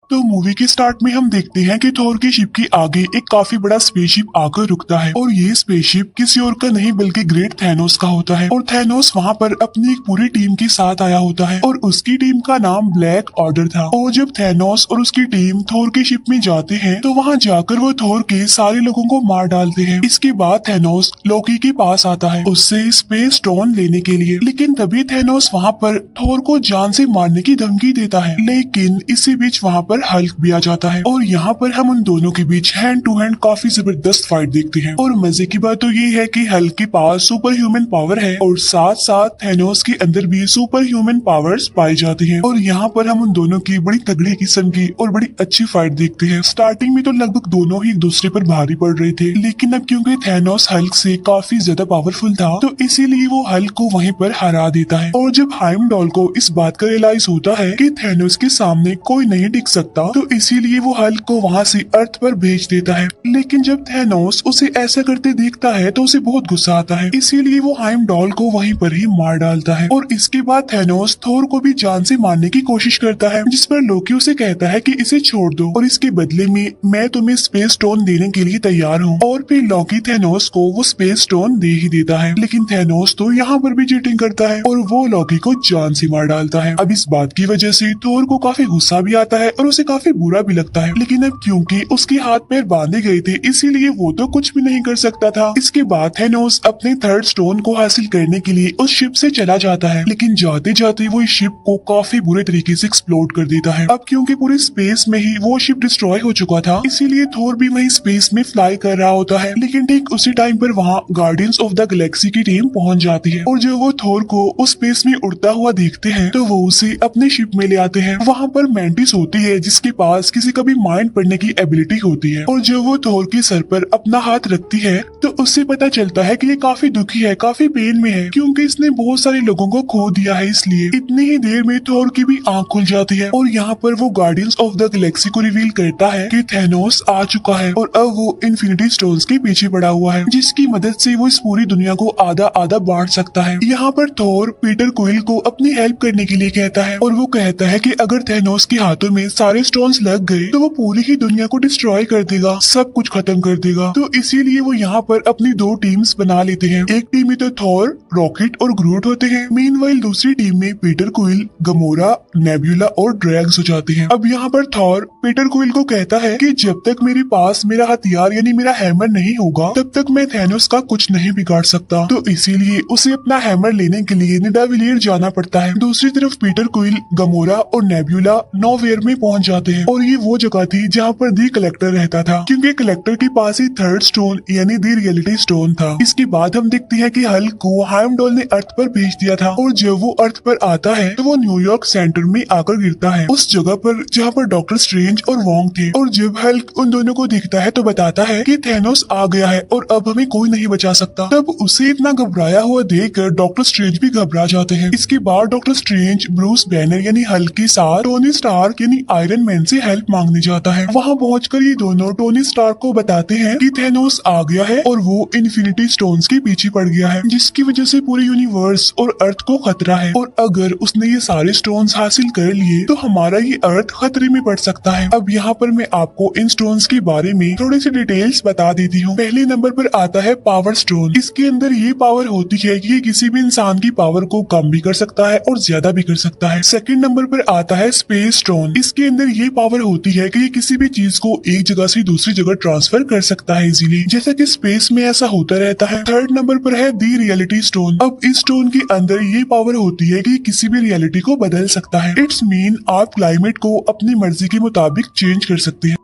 तो मूवी के स्टार्ट में हम देखते हैं कि थोर की शिप के आगे एक काफी बड़ा स्पेसशिप आकर रुकता है और ये स्पेसशिप किसी और का नहीं बल्कि ग्रेट थैनोस का होता है और थैनोस वहाँ पर अपनी एक पूरी टीम के साथ आया होता है और उसकी टीम का नाम ब्लैक ऑर्डर था। और जब थैनोस और उसकी टीम थोर की शिप में जाते हैं तो वहाँ जाकर वो थोर के सारे लोगों को मार डालते हैं। इसके बाद थैनोस लोकी के पास आता है उससे स्पेस स्टोन लेने के लिए, लेकिन तभी थैनोस वहाँ पर थोर को जान से मारने की धमकी देता है। लेकिन इसी बीच वहाँ पर हल्क भी आ जाता है और यहाँ पर हम उन दोनों के बीच हैंड टू हैंड काफी जबरदस्त फाइट देखते हैं। और मजे की बात तो ये है कि हल्क के पास सुपर ह्यूमन पावर है और साथ साथ थैनोस के अंदर भी सुपर ह्यूमन पावर्स पाई जाती हैं। और यहाँ पर हम उन दोनों की बड़ी तगड़ी किस्म की और बड़ी अच्छी फाइट देखते हैं। स्टार्टिंग में तो लगभग दोनों ही एक दूसरे पर भारी पड़ रहे थे, लेकिन अब क्योंकि थैनोस हल्क से काफी ज्यादा पावरफुल था तो इसीलिए वो हल्क को वहीं पर हरा देता है। और जब हाइमडॉल को इस बात का रियलाइज होता है कि थैनोस के सामने कोई नहीं टिक सकता तो इसीलिए वो हल्क को वहाँ से अर्थ पर भेज देता है। लेकिन जब थैनोस उसे ऐसा करते देखता है तो उसे बहुत गुस्सा आता है, इसीलिए वो हाइमडॉल को वहीं पर ही मार डालता है। और इसके बाद थैनोस थोर को भी जान से मारने की कोशिश करता है, जिस पर लोकी उसे कहता है कि इसे छोड़ दो और इसके बदले में मैं तुम्हें स्पेस स्टोन देने के लिए तैयार हूँ। और फिर लोकी थैनोस को वो स्पेस स्टोन दे ही देता है, लेकिन थैनोस तो यहाँ पर भी चीटिंग करता है और वो लोकी को जान से मार डालता है। अब इस बात की वजह से थोर को काफी गुस्सा भी आता है और उसे काफी बुरा भी लगता है, लेकिन अब क्योंकि उसके हाथ पैर बांधे गए थे इसीलिए वो तो कुछ भी नहीं कर सकता था। इसके बाद थैनोस अपने थर्ड स्टोन को हासिल करने के लिए उस शिप से चला जाता है, लेकिन जाते जाते वो इस शिप को काफी बुरे तरीके से एक्सप्लोड कर देता है। अब क्योंकि पूरे स्पेस में ही वो शिप डिस्ट्रॉय हो चुका था इसीलिए थोर भी वही स्पेस में फ्लाई कर रहा होता है। लेकिन ठीक उसी टाइम पर वहाँ गार्डियंस ऑफ द गैलेक्सी की टीम पहुंच जाती है और जब वो थोर को उस स्पेस में उड़ता हुआ देखते हैं तो वो उसे अपने शिप में ले आते हैं। वहाँ पर मैंटिस होती है जिसके पास किसी का भी माइंड पढ़ने की एबिलिटी होती है और जब वो थोर के सर पर अपना हाथ रखती है तो उससे पता चलता है कि ये काफी दुखी है, काफी पेन में है क्योंकि इसने बहुत सारे लोगों को खो दिया है। इसलिए इतनी ही देर में थोर की भी आंख खुल जाती है और यहाँ पर वो गार्डियंस ऑफ द गैलेक्सी को रिवील करता है कि थैनोस आ चुका है और अब वो इन्फिनिटी स्टोन्स के पीछे पड़ा हुआ है, जिसकी मदद से वो इस पूरी दुनिया को आधा आधा बांट सकता है। यहाँ पर थोर पीटर क्विल को अपनी हेल्प करने के लिए कहता है और वो कहता है कि अगर थैनोस के हाथों में सारे स्टोन्स लग गए तो वो पूरी ही दुनिया को डिस्ट्रॉय कर देगा, सब कुछ खत्म कर देगा। तो इसीलिए वो यहाँ पर अपनी दो टीम्स बना लेते हैं। एक टीम में तो थोर, रॉकेट और ग्रूट होते हैं, मीनवाइल दूसरी टीम में पीटर क्विल, गमोरा, नेबुला और ड्रैग्स हो जाते हैं। अब यहाँ पर थोर पीटर क्विल को कहता है कि जब तक मेरे पास मेरा हथियार यानी मेरा हैमर नहीं होगा तब तक मैं थैनोस का कुछ नहीं बिगाड़ सकता, तो इसीलिए उसे अपना हैमर लेने के लिए निडाविलियर जाना पड़ता है। दूसरी तरफ पीटर क्विल, गमोरा और नेबुला नोवेयर में पहुंच जाते हैं और ये वो जगह थी जहाँ पर दी कलेक्टर रहता था, क्योंकि कलेक्टर के पास ही थर्ड स्टोन यानी दी रियलिटी स्टोन था। इसके बाद हम देखते हैं कि हल्क को हाइमडॉल ने अर्थ पर भेज दिया था और जब वो अर्थ पर आता है तो वो न्यूयॉर्क सेंटर में आकर गिरता है, उस जगह पर जहाँ पर डॉक्टर स्ट्रेंज और वोंग थे। और जब हल्क उन दोनों को दिखता है तो बताता है कि थैनोस आ गया है और अब हमें कोई नहीं बचा सकता। तब उसे इतना घबराया हुआ देखकर डॉक्टर स्ट्रेंज भी घबरा जाते हैं। इसके बाद डॉक्टर स्ट्रेंज ब्रूस बैनर यानी हल्क के साथ टोनी स्टार्क यानी आयरन मैन से हेल्प मांगने जाता है। वहाँ पहुंचकर ये दोनों टोनी स्टार्क को बताते हैं कि थैनोस आ गया है और वो इन्फिनिटी स्टोन्स के पीछे पड़ गया है, जिसकी वजह से पूरे यूनिवर्स और अर्थ को खतरा है और अगर उसने ये सारे स्टोन्स हासिल कर लिए तो हमारा ये अर्थ खतरे में पड़ सकता है। अब यहाँ पर मैं आपको इन स्टोन्स के बारे में थोड़ी सी डिटेल्स बता देती हूँ। पहले नंबर पर आता है पावर स्टोन। इसके अंदर ये पावर होती है कि ये किसी भी इंसान की पावर को कम भी कर सकता है और ज्यादा भी कर सकता है। सेकंड नंबर पर आता है स्पेस स्टोन। इसके अंदर ये पावर होती है कि ये किसी भी चीज को एक जगह से दूसरी जगह ट्रांसफर कर सकता है इजीली, जैसा कि स्पेस में ऐसा होता रहता है। थर्ड नंबर पर है दी रियलिटी स्टोन। अब इस स्टोन के अंदर ये पावर होती है कि किसी भी रियलिटी को बदल सकता है। इट्स मीन आप क्लाइमेट को अपनी मर्जी के मुताबिक चेंज कर सकते हैं।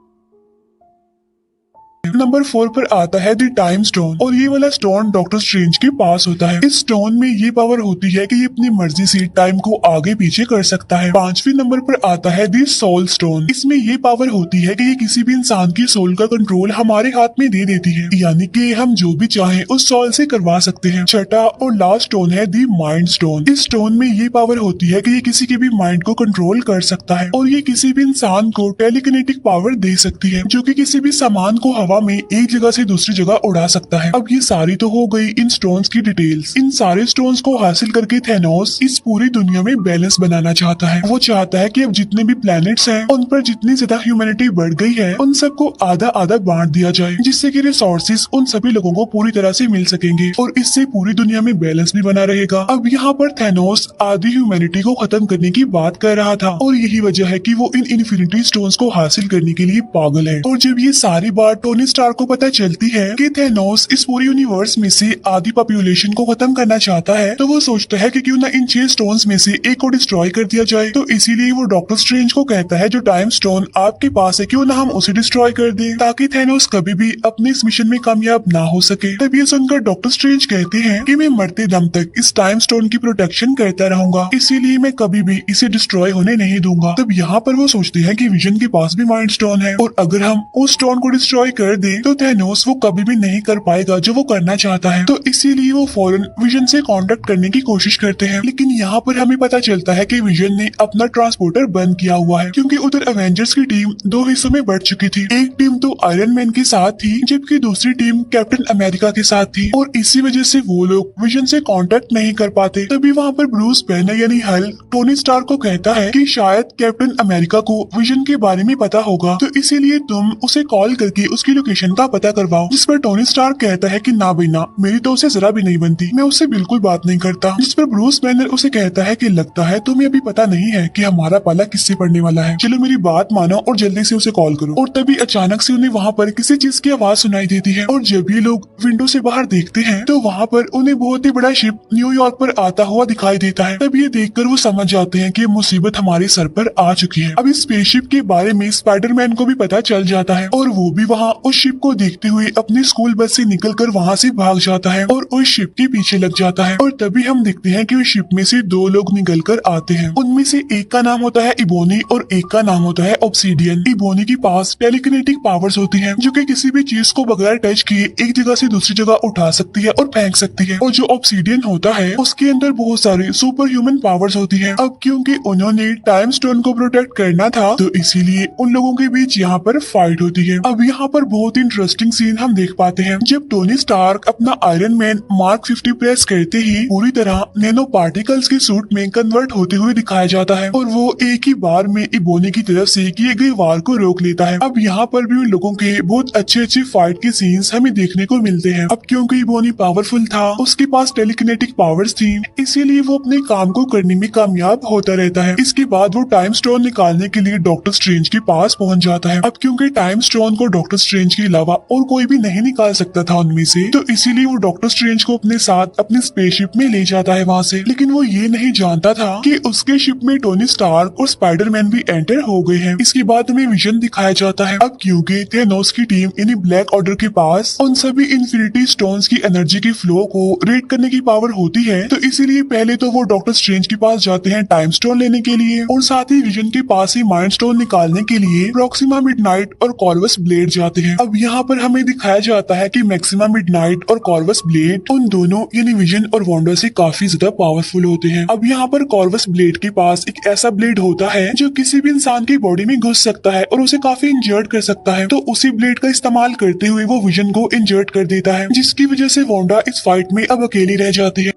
नंबर 4 पर आता है द टाइम स्टोन और ये वाला स्टोन डॉक्टर स्ट्रेंज के पास होता है। इस स्टोन में ये पावर होती है कि ये अपनी मर्जी से टाइम को आगे पीछे कर सकता है। 5वें नंबर पर आता है द सोल स्टोन। इसमें ये पावर होती है कि ये किसी भी इंसान की सोल का कंट्रोल हमारे हाथ में दे देती है, यानी कि हम जो भी चाहें उस सोल से करवा सकते हैं। छठा और लास्ट स्टोन है द माइंड स्टोन। इस स्टोन में ये पावर होती है कि ये किसी के भी माइंड को कंट्रोल कर सकता है और ये किसी भी इंसान को टेलीकिनेटिक पावर दे सकती है, जो कि किसी भी सामान को हवा हवा में एक जगह से दूसरी जगह उड़ा सकता है। अब ये सारी तो हो गई इन स्टोन्स की डिटेल्स। इन सारे स्टोन्स को हासिल करके थैनोस इस पूरी दुनिया में बैलेंस बनाना चाहता है। वो चाहता है कि अब जितने भी प्लैनेट्स हैं उन पर जितनी ज्यादा ह्यूमैनिटी बढ़ गई है उन सबको आधा आधा बांट दिया जाए, जिससे कि रिसोर्सेज उन सभी लोगों को पूरी तरह से मिल सकेंगे और इससे पूरी दुनिया में बैलेंस भी बना रहेगा। अब यहाँ पर थैनोस आधी ह्यूमैनिटी को खत्म करने की बात कर रहा था और यही वजह है कि वो इन इन्फिनिटी स्टोन्स को हासिल करने के लिए पागल है। और जब ये सारी बात टोनी स्टार्क को पता चलती है कि थैनोस इस पूरी यूनिवर्स में से आधी पॉपुलेशन को खत्म करना चाहता है, तो वो सोचता है कि क्यों ना इन 6 स्टोन्स में से एक को डिस्ट्रॉय कर दिया जाए। तो इसीलिए वो डॉक्टर स्ट्रेंज को कहता है जो टाइम स्टोन आपके पास है क्यों ना हम उसे डिस्ट्रॉय कर दें, ताकि थैनोस कभी भी अपने इस मिशन में कामयाब ना हो सके। तब ये सुनकर डॉक्टर स्ट्रेंज कहते हैं कि मैं मरते दम तक इस टाइम स्टोन की प्रोटेक्शन करता रहूंगा, इसीलिए मैं कभी भी इसे डिस्ट्रॉय होने नहीं दूंगा। तब यहाँ पर वो सोचते हैं कि विजन के पास भी माइंड स्टोन है और अगर हम उस स्टोन को डिस्ट्रॉय कर दें तो थैनोस वो कभी भी नहीं कर पाएगा जो वो करना चाहता है। तो इसीलिए वो फौरन विजन से कांटेक्ट करने की कोशिश करते हैं। लेकिन यहाँ पर हमें पता चलता है कि विजन ने अपना ट्रांसपोर्टर बंद किया हुआ है, क्योंकि उधर एवेंजर्स की टीम 2 हिस्सों में बढ़ चुकी थी। एक टीम तो आयरन मैन के साथ थी जबकि दूसरी टीम कैप्टन अमेरिका के साथ थी और इसी वजह से वो लोग विजन से कांटेक्ट नहीं कर पाते। तभी वहाँ पर ब्रूस बैनर यानी हल्क टोनी स्टार्क को कहता है कि शायद कैप्टन अमेरिका को विजन के बारे में पता होगा, तो इसीलिए तुम उसे कॉल करके उसकी लोकेशन का पता करवाओ। जिस पर टोनी स्टार्क कहता है कि ना बिना मेरी तो उसे जरा भी नहीं बनती, मैं उससे बिल्कुल बात नहीं करता। जिस पर ब्रूस बैनर उसे कहता है कि लगता है तुम्हें अभी पता नहीं है कि हमारा पाला किससे पड़ने वाला है, चलो मेरी बात मानो और जल्दी से उसे कॉल करो। और तभी अचानक से उन्हें वहाँ पर किसी चीज की आवाज सुनाई देती है और जब ये लोग विंडो से बाहर देखते हैं तो वहाँ पर उन्हें बहुत ही बड़ा शिप न्यूयॉर्क पर आता हुआ दिखाई देता है। तब ये देखकर वो समझ जाते हैं कि मुसीबत हमारे सर पर आ चुकी है। अब इस स्पेसशिप के बारे में स्पाइडरमैन को भी पता चल जाता है और वो भी वहाँ उस शिप को देखते हुए अपनी स्कूल बस से निकलकर वहाँ से भाग जाता है और उस शिप के पीछे लग जाता है। और तभी हम देखते हैं कि उस शिप में से 2 लोग निकल कर आते हैं। उनमें से एक का नाम होता है इबोनी और एक का नाम होता है ऑब्सीडियन। इबोनी के पास टेलीकिनेटिक पावर्स होती हैं जो कि किसी भी चीज को बगैर टच किए एक जगह से दूसरी जगह उठा सकती है और फेंक सकती है। और जो ऑब्सीडियन होता है उसके अंदर बहुत सारे सुपर ह्यूमन पावर्स होती है। अब क्योंकि उन्होंने टाइम स्टोन को प्रोटेक्ट करना था तो इसीलिए उन लोगों के बीच यहाँ पर फाइट होती है। अब यहाँ पर बहुत इंटरेस्टिंग सीन हम देख पाते हैं जब टोनी स्टार्क अपना आयरन मैन मार्क 50 प्रेस करते ही पूरी तरह नैनो पार्टिकल्स के सूट में कन्वर्ट होते हुए दिखाया जाता है और वो एक ही बार में इबोनी की तरफ से किए गए वार को रोक लेता है। अब यहाँ पर भी उन लोगों के बहुत अच्छे फाइट के सीन्स हमें देखने को मिलते हैं। अब क्योंकि इबोनी पावरफुल था, उसके पास टेलीकिनेटिक पावर्स थी, इसीलिए वो अपने काम को करने में कामयाब होता रहता है। इसके बाद वो टाइम स्टोन निकालने के लिए डॉक्टर स्ट्रेंज के पास पहुंच जाता है। अब क्योंकि टाइम स्टोन को डॉक्टर स्ट्रेंज के अलावा और कोई भी नहीं निकाल सकता था उनमें से, तो इसीलिए वो डॉक्टर स्ट्रेंज को अपने साथ अपनी स्पेसशिप में ले जाता है वहाँ से। लेकिन वो ये नहीं जानता था कि उसके शिप में टोनी स्टार्क और स्पाइडरमैन भी एंटर हो गए हैं। इसके बाद हमें विजन दिखाया जाता है। अब क्योंकि थैनोस की टीम यानी ब्लैक ऑर्डर के पास उन सभी इन्फिनिटी स्टोन्स की एनर्जी के फ्लो को रेड करने की पावर होती है, तो इसीलिए पहले तो वो डॉक्टर स्ट्रेंज के पास जाते हैं टाइम स्टोन लेने के लिए और साथ ही विजन के पास ही माइंड स्टोन निकालने के लिए प्रॉक्सिमा मिडनाइट और कॉर्वस ब्लेड जाते हैं। अब यहाँ पर हमें दिखाया जाता है कि मैक्सिमा मिडनाइट और कॉर्वस ब्लेड उन दोनों यानी विजन और वांडा से काफी ज्यादा पावरफुल होते हैं। अब यहाँ पर कॉर्वस ब्लेड के पास एक ऐसा ब्लेड होता है जो किसी भी इंसान की बॉडी में घुस सकता है और उसे काफी इंजर्ड कर सकता है, तो उसी ब्लेड का इस्तेमाल करते हुए वो विजन को इंजर्ड कर देता है, जिसकी वजह से वांडा इस फाइट में अब अकेली रह जाती है।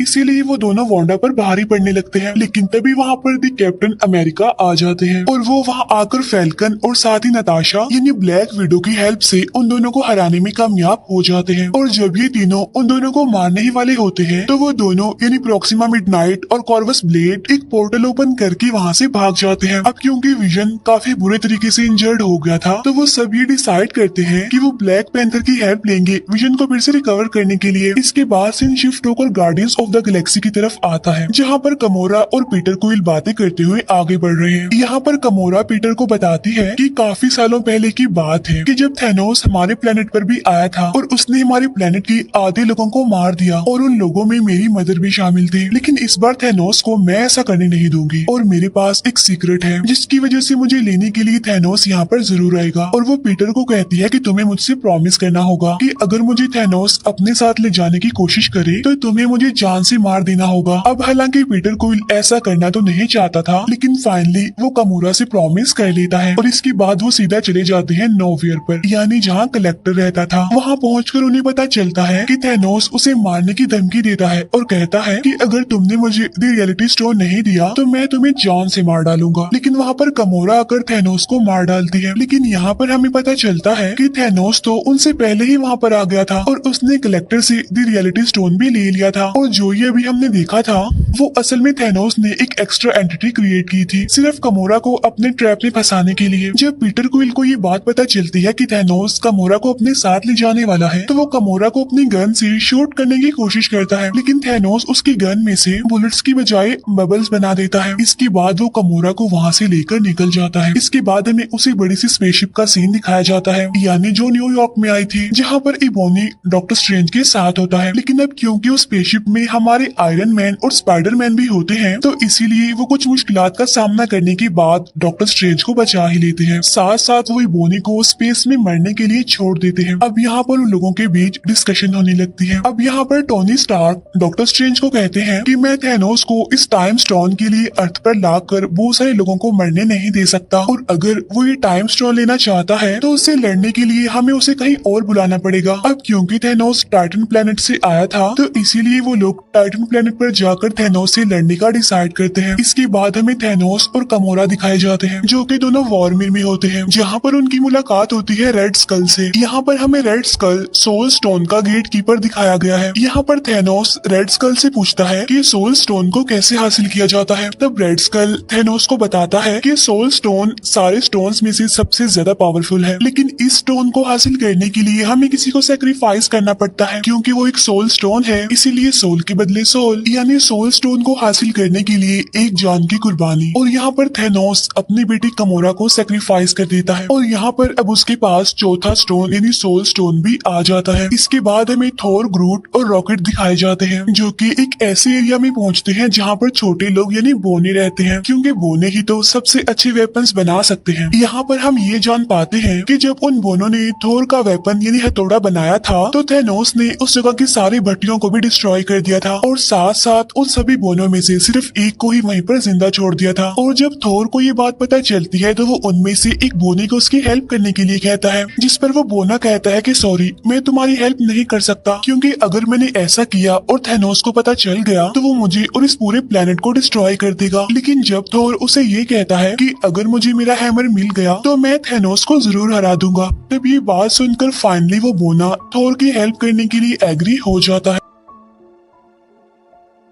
इसीलिए वो दोनों वांडा पर भारी पड़ने लगते हैं। लेकिन तभी वहाँ पर दी कैप्टन अमेरिका आ जाते हैं और वो वहाँ आकर फैल्कन और साथ ही नताशा यानी ब्लैक विडो की हेल्प से उन दोनों को हराने में कामयाब हो जाते हैं। और जब ये तीनों उन दोनों को मारने ही वाले होते हैं तो वो दोनों यानी प्रॉक्सिमा मिडनाइट और कॉर्वस ब्लेड एक पोर्टल ओपन करके वहाँ से भाग जाते हैं। अब क्योंकि विजन काफी बुरे तरीके से इंजर्ड हो गया था, तो वो सब ये डिसाइड करते हैं कि वो ब्लैक पैंथर की हेल्प लेंगे विजन को फिर से रिकवर करने के लिए। इसके बाद सीन शिफ्ट होकर गार्डियंस ऑफ द गैलेक्सी की तरफ आता है, जहाँ पर कमोरा और पीटर क्विल बातें करते हुए आगे बढ़ रहे हैं। यहाँ पर कमोरा पीटर को बताती है कि काफी सालों पहले की बात है कि जब थैनोस हमारे प्लेनेट पर भी आया था और उसने हमारे प्लेनेट के आधे लोगों को मार दिया और उन लोगों में मेरी मदर भी शामिल थी। लेकिन इस बार थैनोस को मैं ऐसा करने नहीं दूंगी और मेरे पास एक सीक्रेट है जिसकी वजह से मुझे लेने के लिए थैनोस यहाँ पर जरूर आएगा। और वो पीटर को कहती है कि तुम्हें मुझसे प्रॉमिस करना होगा कि अगर मुझे थैनोस अपने साथ ले जाने की कोशिश करे तो तुम्हें मुझे जान से मार देना होगा। अब हालांकि पीटर क्विल ऐसा करना तो नहीं चाहता था, लेकिन फाइनली वो कमोरा से प्रॉमिस कर लेता है और इसके बाद वो सीधा चले जाते हैं नोवियर पर, यानी जहाँ कलेक्टर रहता था। वहाँ पहुंचकर उन्हें पता चलता है कि थैनोस उसे मारने की धमकी देता है और कहता है कि अगर तुमने मुझे द रियलिटी स्टोन नहीं दिया तो मैं तुम्हें जान से मार डालूंगा। लेकिन वहाँ पर कमोरा आकर थैनोस को मार डालती है। लेकिन यहाँ पर हमें पता चलता है कि थैनोस तो उनसे पहले ही वहाँ पर आ गया था और उसने कलेक्टर से द रियलिटी स्टोन भी ले लिया था। और जो ये अभी हमने देखा था वो असल में थैनोस ने एक एक्स्ट्रा एंटिटी क्रिएट की थी सिर्फ कमोरा को अपने ट्रैप में फंसाने के लिए। जब पीटर क्विल को ये बात पता चलती है कि थैनोस कमोरा को अपने साथ ले जाने वाला है, तो वो कमोरा को अपनी गन से शूट करने की कोशिश करता है, लेकिन थैनोस उसकी गन में से बुलेट्स की बजाय बबल्स बना देता है। इसके बाद वो कमोरा को वहाँ से लेकर निकल जाता है। इसके बाद हमें उसी बड़ी सी स्पेसशिप का सीन दिखाया जाता है, यानी जो न्यूयॉर्क में आई थी, जहाँ पर इबोनी डॉक्टर स्ट्रेंज के साथ होता है। लेकिन अब क्योंकि उस स्पेसशिप में हमारे आयरन मैन और स्पाइडरमैन भी होते हैं, तो इसीलिए वो कुछ मुश्किलात का सामना करने के बाद डॉक्टर स्ट्रेंज को बचा ही लेते हैं। साथ साथ वो इबोनी को स्पेस में मरने के लिए छोड़ देते हैं। अब यहाँ पर उन लोगों के बीच डिस्कशन होने लगती है। अब यहाँ पर टोनी स्टार्क डॉक्टर स्ट्रेंज को कहते हैं कि मैं थैनोस को इस टाइम स्टोन के लिए अर्थ पर लाकर बहुत सारे लोगों को मरने नहीं दे सकता, और अगर वो ये टाइम स्टोन लेना चाहता है तो उससे लड़ने के लिए हमें उसे कहीं और बुलाना पड़ेगा। अब क्योंकि थैनोस टाइटन प्लेनेट से आया था, तो इसीलिए वो लोग टाइटन प्लेनेट पर जाकर थैनोस से लड़ने का डिसाइड करते हैं। इसके बाद हमें थैनोस और कमोरा दिखाए जाते हैं, जो कि दोनों वॉरमिर में होते हैं, जहाँ पर उनकी मुलाकात होती है रेड स्कल से। यहाँ पर हमें रेड स्कल सोल स्टोन का गेट कीपर दिखाया गया है। यहाँ पर थैनोस रेड स्कल से पूछता है कि सोल स्टोन को कैसे हासिल किया जाता है। तब रेड स्कल थैनोस को बताता है कि सोल स्टोन सारे स्टोन्स में से सबसे ज्यादा पावरफुल है, लेकिन इस स्टोन को हासिल करने के लिए हमें किसी को सेक्रीफाइस करना पड़ता है, क्योंकि वो एक सोल स्टोन है, इसीलिए सोल के बदले सोल, यानी सोल स्टोन को हासिल करने के लिए एक जान की कुर्बानी। और यहाँ पर थैनोस अपनी बेटी कमोरा को सेक्रीफाइस कर देता है और यहाँ पर अब उसके पास चौथा स्टोन यानी सोल स्टोन भी आ जाता है। इसके बाद हमें थोर, ग्रूट और रॉकेट दिखाए जाते हैं, जो कि एक ऐसे एरिया में पहुंचते हैं जहाँ पर छोटे लोग यानी बोने रहते हैं, क्योंकि बोने ही तो सबसे अच्छे वेपन्स बना सकते हैं। यहाँ पर हम ये जान पाते हैं कि जब उन बोनों ने थोर का वेपन यानी हथौड़ा बनाया था, तो थैनोस ने उस जगह की सारी भट्टियों को भी डिस्ट्रॉय कर दिया था और साथ साथ उन सभी बोनों में से सिर्फ एक को ही वहीं पर जिंदा छोड़ दिया था। और जब थोर को ये बात पता चलती है, तो वो उनमें से एक बोने को उसकी हेल्प करने के लिए कहता है, जिस पर वो बोना कहता है कि सॉरी, मैं तुम्हारी हेल्प नहीं कर सकता, क्योंकि अगर मैंने ऐसा किया और थैनोस को पता चल गया तो वो मुझे और इस पूरे प्लेनेट को डिस्ट्रॉय कर देगा। लेकिन जब थोर उसे ये कहता है कि अगर मुझे मेरा हैमर मिल गया तो मैं थैनोस को जरूर हरा दूंगा, तब ये बात सुनकर फाइनली वो बोना थोर की हेल्प करने के लिए एग्री हो जाता है।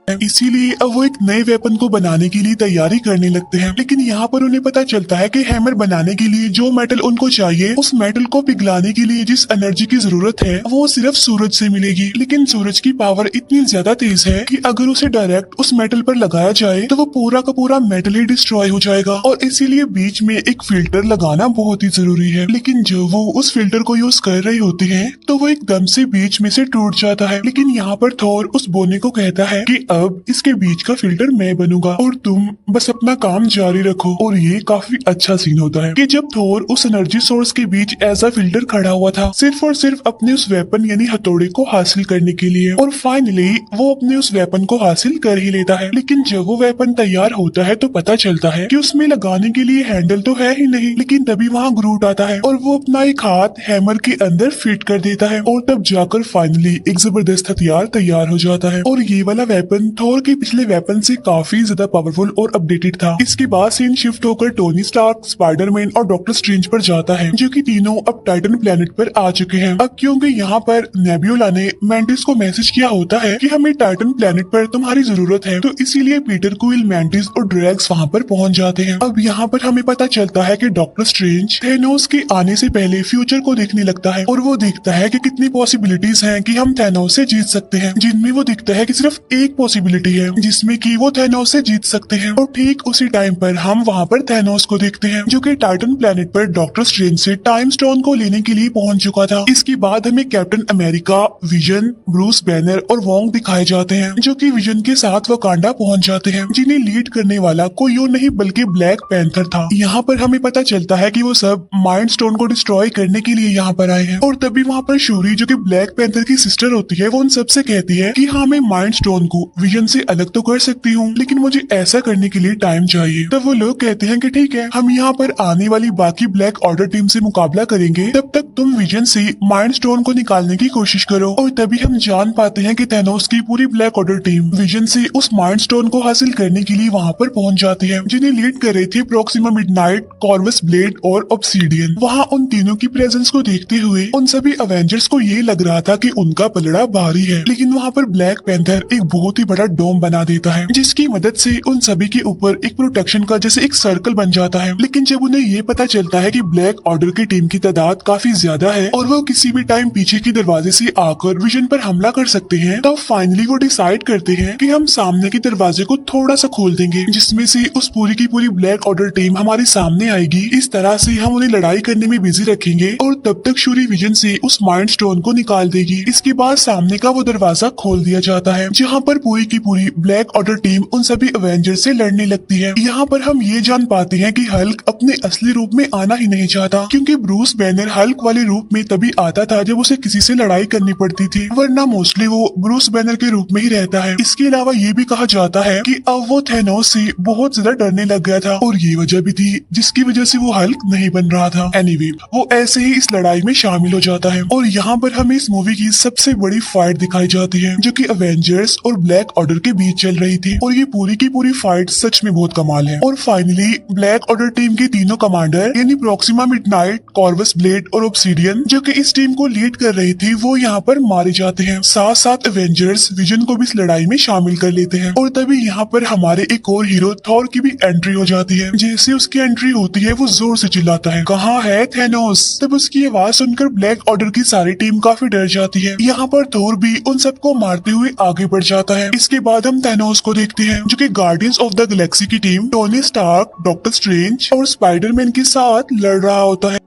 इसीलिए अब वो एक नए वेपन को बनाने के लिए तैयारी करने लगते हैं। लेकिन यहाँ पर उन्हें पता चलता है कि हैमर बनाने के लिए जो मेटल उनको चाहिए, उस मेटल को पिघलाने के लिए जिस एनर्जी की जरूरत है वो सिर्फ सूरज से मिलेगी। लेकिन सूरज की पावर इतनी ज्यादा तेज है कि अगर उसे डायरेक्ट उस मेटल पर लगाया जाए तो वो पूरा का पूरा मेटल ही डिस्ट्रॉय हो जाएगा, और इसीलिए बीच में एक फिल्टर लगाना बहुत ही जरूरी है। लेकिन जब वो उस फिल्टर को यूज कर रहे होते हैं तो वो एकदम से बीच में से टूट जाता है। लेकिन यहाँ पर थोर उस बोने को कहता है कि अब इसके बीच का फिल्टर मैं बनूंगा और तुम बस अपना काम जारी रखो। और ये काफी अच्छा सीन होता है कि जब थोर उस एनर्जी सोर्स के बीच ऐसा फिल्टर खड़ा हुआ था सिर्फ और सिर्फ अपने उस वेपन यानी हथौड़े को हासिल करने के लिए, और फाइनली वो अपने उस वेपन को हासिल कर ही लेता है। लेकिन जब वो वेपन तैयार होता है तो पता चलता है कि उसमें लगाने के लिए हैंडल तो है ही नहीं। लेकिन तभी वहाँ ग्रूट आता है और वो अपना एक हाथ हैमर के अंदर फिट कर देता है, और तब जाकर फाइनली एक जबरदस्त हथियार तैयार हो जाता है। और ये वाला वेपन थोर के पिछले वेपन से काफी ज्यादा पावरफुल और अपडेटेड था। इसके बाद सीन शिफ्ट होकर टोनी स्टार्क, स्पाइडरमैन और डॉक्टर स्ट्रेंज पर जाता है, जो कि तीनों अब टाइटन प्लेनेट पर आ चुके हैं। अब क्योंकि यहाँ पर नेब्यूला ने मैंटिस को मैसेज किया होता है कि हमें टाइटन प्लेनेट पर तुम्हारी जरूरत है, तो इसीलिए पीटर क्विल, मैंटिस और ड्रैक्स वहाँ पर पहुँच जाते हैं। अब यहाँ पर हमें पता चलता है कि डॉक्टर स्ट्रेंज थैनोस के आने से पहले फ्यूचर को देखने लगता है और वो देखता है कि कितनी पॉसिबिलिटीज हैं कि हम थैनोस से जीत सकते हैं, जिनमें वो दिखता है कि सिर्फ एक पॉसिबिलिटी है जिसमें कि वो थैनोस से जीत सकते हैं। और ठीक उसी टाइम पर हम वहाँ पर थैनोस को देखते हैं जो कि टाइटन प्लेनेट पर डॉक्टर स्ट्रेंज से टाइम स्टोन को लेने के लिए पहुंच चुका था। इसके बाद हमें captain America, vision, Bruce banner और वोंग दिखाए जाते हैं जो कि विजन के साथ वकांडा पहुंच जाते हैं, जिन्हें लीड करने वाला कोई और नहीं बल्कि ब्लैक पैंथर था। यहाँ पर हमें पता चलता है कि वो सब माइंड स्टोन को डिस्ट्रॉय करने के लिए यहाँ पर आए हैं। और तभी वहाँ पर शूरी जो कि ब्लैक पैंथर की सिस्टर होती है वो उन सबसे कहती है कि हाँ, मैं माइंड स्टोन को विजन से अलग तो कर सकती हूँ, लेकिन मुझे ऐसा करने के लिए टाइम चाहिए। तब वो लोग कहते हैं कि ठीक है, हम यहाँ पर आने वाली बाकी ब्लैक ऑर्डर टीम से मुकाबला करेंगे, तब तक तुम विजन से माइंड स्टोन को निकालने की कोशिश करो। और तभी हम जान पाते हैं कि थैनोस की पूरी ब्लैक ऑर्डर टीम विजन से उस माइंड स्टोन को हासिल करने के लिए वहाँ पर पहुंच जाती है, जिन्हें लीड कर रहे थे प्रोक्सिमा मिडनाइट, कॉर्वस ब्लेड और ऑब्सीडियन। वहाँ उन तीनों की प्रेजेंस को देखते हुए उन सभी अवेंजर्स को ये लग रहा था कि उनका पलड़ा भारी है, लेकिन वहाँ पर ब्लैक पैंथर एक बहुत ही बड़ा डोम बना देता है, जिसकी मदद से उन सभी के ऊपर एक प्रोटेक्शन का जैसे एक सर्कल बन जाता है। लेकिन जब उन्हें ये पता चलता है कि ब्लैक ऑर्डर की टीम की तादाद काफी ज्यादा है और वो किसी भी टाइम पीछे के दरवाजे से आकर विजन पर हमला कर सकते हैं, तब फाइनली वो डिसाइड करते हैं कि हम सामने के दरवाजे को थोड़ा सा खोल देंगे, जिसमें से उस पूरी की पूरी ब्लैक ऑर्डर टीम हमारे सामने आएगी। इस तरह से हम उन्हें लड़ाई करने में बिजी रखेंगे और तब तक शूरी विजन से उस माइंड स्टोन को निकाल देगी। इसके बाद सामने का वो दरवाजा खोल दिया जाता है, जहाँ पर पूरी की पूरी ब्लैक ऑर्डर टीम उन सभी अवेंजर से लड़ने लगती है। यहाँ पर हम ये जान पाते हैं कि हल्क अपने असली रूप में आना ही नहीं चाहता, क्योंकि ब्रूस बैनर हल्क वाले रूप में तभी आता था जब उसे किसी से लड़ाई करनी पड़ती थी, वरना मोस्टली वो ब्रूस बैनर के रूप में ही रहता है। इसके अलावा ये भी कहा जाता है कि अब वो थैनोस से बहुत ज्यादा डरने लग गया था और ये वजह भी थी जिसकी वजह से वो हल्क नहीं बन रहा था। एनीवे, वो ऐसे ही इस लड़ाई में शामिल हो जाता है और यहाँ पर हमें इस मूवी की सबसे बड़ी फाइट दिखाई जाती है जो कि अवेंजर्स और ब्लैक ऑर्डर के बीच चल रही थी। और ये पूरी की पूरी फाइट सच में बहुत कमाल है। और फाइनली ब्लैक ऑर्डर टीम के तीनों कमांडर यानी प्रोक्सिमा मिडनाइट, कॉर्वस ब्लेड और ऑब्सीडियन जो कि इस टीम को लीड कर रही थी, वो यहाँ पर मारे जाते हैं। साथ साथ अवेंजर्स विजन को भी इस लड़ाई में शामिल कर लेते हैं। और तभी यहाँ पर हमारे एक और हीरो थॉर की भी एंट्री हो जाती है। जैसे उसकी एंट्री होती है वो जोर से चिल्लाता है, कहाँ है थैनोस। तब उसकी आवाज सुनकर ब्लैक ऑर्डर की सारी टीम काफी डर जाती है। यहाँ पर थोर भी उन सबको मारते हुए आगे बढ़ जाता है। इसके बाद हम थैनोस को देखते हैं जो कि गार्डियंस ऑफ द गैलेक्सी की team Tony Stark, Doctor Strange और स्पाइडरमैन के साथ लड़ रहा होता है।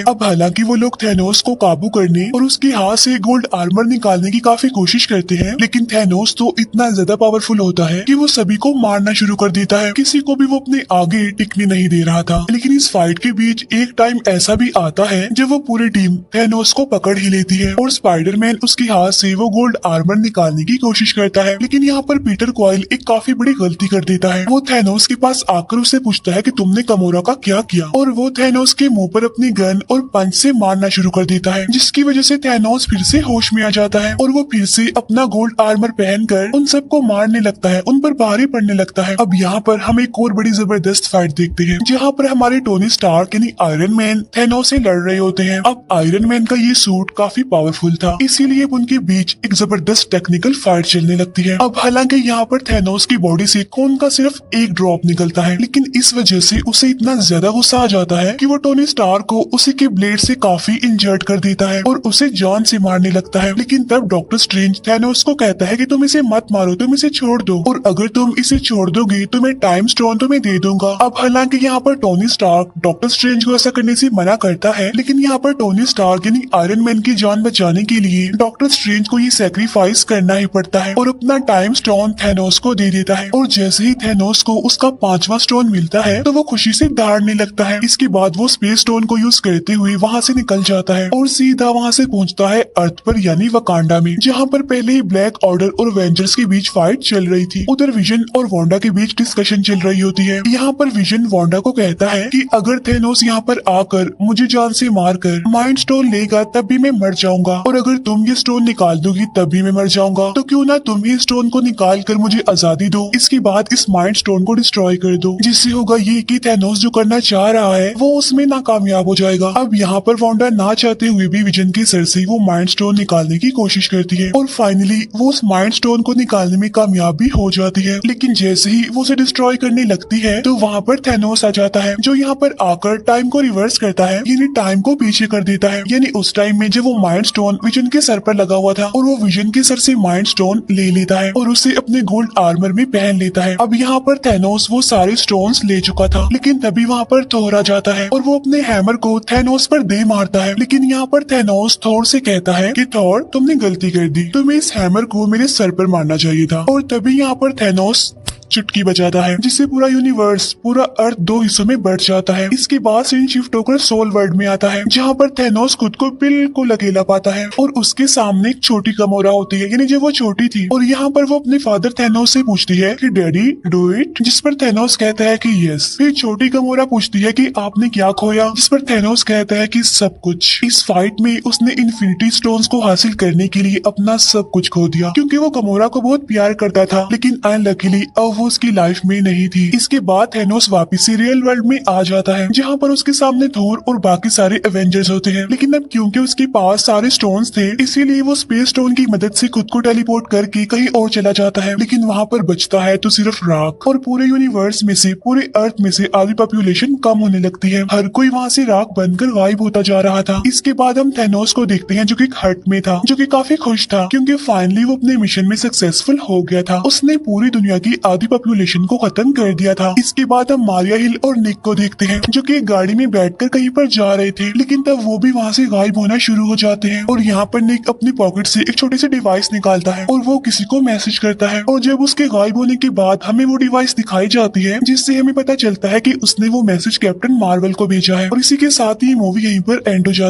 अब हालांकि वो लोग थैनोस को काबू करने और उसके हाथ से गोल्ड आर्मर निकालने की काफी कोशिश करते हैं, लेकिन थैनोस तो इतना ज्यादा पावरफुल होता है कि वो सभी को मारना शुरू कर देता है। किसी को भी वो अपने आगे टिकने नहीं दे रहा था। लेकिन इस फाइट के बीच एक टाइम ऐसा भी आता है जब वो पूरी टीम थैनोस को पकड़ ही लेती है और स्पाइडरमैन उसके हाथ से वो गोल्ड आर्मर निकालने की कोशिश करता है। लेकिन यहाँ पर पीटर क्वाइल एक काफी बड़ी गलती कर देता है। वो थैनोस के पास आकर उससे पूछता है कि तुमने गमोरा का क्या किया, और वो थैनोस के मुंह पर अपनी गन और पंच से मारना शुरू कर देता है, जिसकी वजह से थैनोस फिर से होश में आ जाता है और वो फिर से अपना गोल्ड आर्मर पहनकर उन सबको मारने लगता है, उन पर भारी पड़ने लगता है। अब यहाँ पर हम एक और बड़ी जबरदस्त फाइट देखते हैं जहाँ पर हमारे टोनी स्टार्क यानी आयरन मैन थैनोस से लड़ रहे होते हैं। अब आयरन मैन का ये सूट काफी पावरफुल था, इसीलिए उनके बीच एक जबरदस्त टेक्निकल फाइट चलने लगती है। अब हालांकि यहाँ पर थैनोस की बॉडी से खून का सिर्फ एक ड्रॉप निकलता है, लेकिन इस वजह से उसे इतना ज्यादा गुस्सा आ जाता है कि वो टोनी स्टार्क को उसी के ब्लेड से काफी इंजर्ड कर देता है और उसे जान से मारने लगता है। लेकिन तब डॉक्टर स्ट्रेंज थैनोस को कहता है कि तुम इसे मत मारो, तुम इसे छोड़ दो, और अगर तुम इसे छोड़ दोगे तो मैं टाइम स्टोन तुम्हें दे दूंगा। अब हालांकि यहाँ पर टोनी स्टार्क डॉक्टर स्ट्रेंज को ऐसा करने से मना करता है, लेकिन यहाँ पर टोनी स्टार्क यानी आयरन मैन की जान बचाने के लिए डॉक्टर स्ट्रेंज को ये सैक्रिफाइस करना ही पड़ता है और अपना टाइम स्टोन थैनोस को दे देता है। और जैसे ही थैनोस को उसका 5वां स्टोन मिलता है तो वो खुशी से दहाड़ने लगता है। इसके बाद वो स्पेस स्टोन को यूज करते हुए वहाँ से निकल जाता है और सीधा वहाँ से पहुँचता है अर्थ पर यानी वकांडा में, जहाँ पर पहले ही ब्लैक ऑर्डर और एवेंजर्स के बीच फाइट चल रही थी। उधर विजन और वांडा के बीच डिस्कशन चल रही होती है। यहाँ पर विजन वांडा को कहता है कि अगर थैनोस यहाँ पर आकर मुझे जान से मारकर माइंड स्टोन लेगा तब भी मैं मर जाऊंगा, और अगर तुम ये स्टोन निकाल दोगी तब भी मैं मर जाऊंगा, तो क्यों ना तुम ही स्टोन को निकाल कर मुझे आजादी दो। इसके बाद इस माइंड स्टोन को डिस्ट्रॉय कर दो, जिससे होगा ये कि थैनोस जो करना चाह रहा है वो उसमें नाकामयाब हो जाएगा। अब यहाँ पर वांडा ना चाहते हुए भी विजन के सर से वो माइंड स्टोन निकालने की कोशिश करती है और फाइनली वो उस माइंड स्टोन को निकालने में कामयाब भी हो जाती है। लेकिन जैसे ही वो उसे डिस्ट्रॉय करने लगती है तो वहाँ पर थैनोस आ जाता है, जो यहाँ पर आकर टाइम को रिवर्स करता है, यानी टाइम को पीछे कर देता है। यानी उस टाइम में जब वो माइंड स्टोन विजन के सर पर लगा हुआ था और वो विजन के सर से माइंड स्टोन ले लेता है और उसे अपने गोल्ड आर्मर में पहन लेता है। अब यहाँ पर थैनोस वो सारे स्टोन्स ले चुका था, लेकिन तभी वहाँ पर थोर आ जाता है और वो अपने हैमर को थैनोस पर दे मारता है। लेकिन यहाँ पर थैनोस थोर से कहता है कि थोर, तुमने गलती कर दी, तुम्हें इस हैमर को मेरे सर पर मारना चाहिए था। और तभी यहाँ पर थैनोस चुटकी बजाता है, जिससे पूरा यूनिवर्स, पूरा अर्थ दो हिस्सों में बढ़ जाता है। इसके बाद सीन शिफ्ट होकर सोल वर्ल्ड में आता है, जहाँ पर थैनोस खुद को बिल्कुल अकेला पाता है और उसके सामने एक छोटी गमोरा होती है, यानी जब वो छोटी थी। और यहाँ पर वो अपने फादर थैनोस से पूछती है कि डैडी डू इट, जिस पर थैनोस कहता है कि यस। फिर छोटी गमोरा पूछती है कि आपने क्या खोया, जिस पर थैनोस कहता है कि सब कुछ। इस फाइट में उसने इन्फिनिटी स्टोन्स को हासिल करने के लिए अपना सब कुछ खो दिया, क्योंकि वो गमोरा को बहुत प्यार करता था, लेकिन अनलकीली अब वो उसकी लाइफ में नहीं थी। इसके बाद थैनोस वापस से रियल वर्ल्ड में आ जाता है, जहाँ पर उसके सामने थोर और बाकी सारे एवेंजर्स होते हैं। लेकिन अब क्योंकि उसके पास सारे स्टोन्स थे, इसीलिए वो स्पेस स्टोन की मदद से खुद को टेलीपोर्ट करके कहीं और चला जाता है। लेकिन वहाँ पर बचता है तो सिर्फ राख, और पूरे यूनिवर्स में से, पूरे अर्थ में से आधी पॉपुलेशन कम होने लगती है। हर कोई वहाँ से राख बनकर गायब होता जा रहा था। इसके बाद हम थैनोस को देखते हैं, जो कि एक हट में था, जो कि काफी खुश था, क्योंकि फाइनली वो अपने मिशन में सक्सेसफुल हो गया था। उसने पूरी दुनिया की आधी पॉपुलेशन को खत्म कर दिया था। इसके बाद हम मारिया हिल और निक को देखते हैं, जो कि एक गाड़ी में बैठकर कहीं पर जा रहे थे, लेकिन तब वो भी वहाँ से गायब होना शुरू हो जाते हैं। और यहाँ पर निक अपनी पॉकेट से एक छोटे से डिवाइस निकालता है और वो किसी को मैसेज करता है, और जब उसके गायब होने के बाद हमें वो डिवाइस दिखाई जाती है, जिससे हमें पता चलता है कि उसने वो मैसेज कैप्टन मार्वल को भेजा है। और इसी के साथ ही मूवी यहीं पर एंड हो जाती है।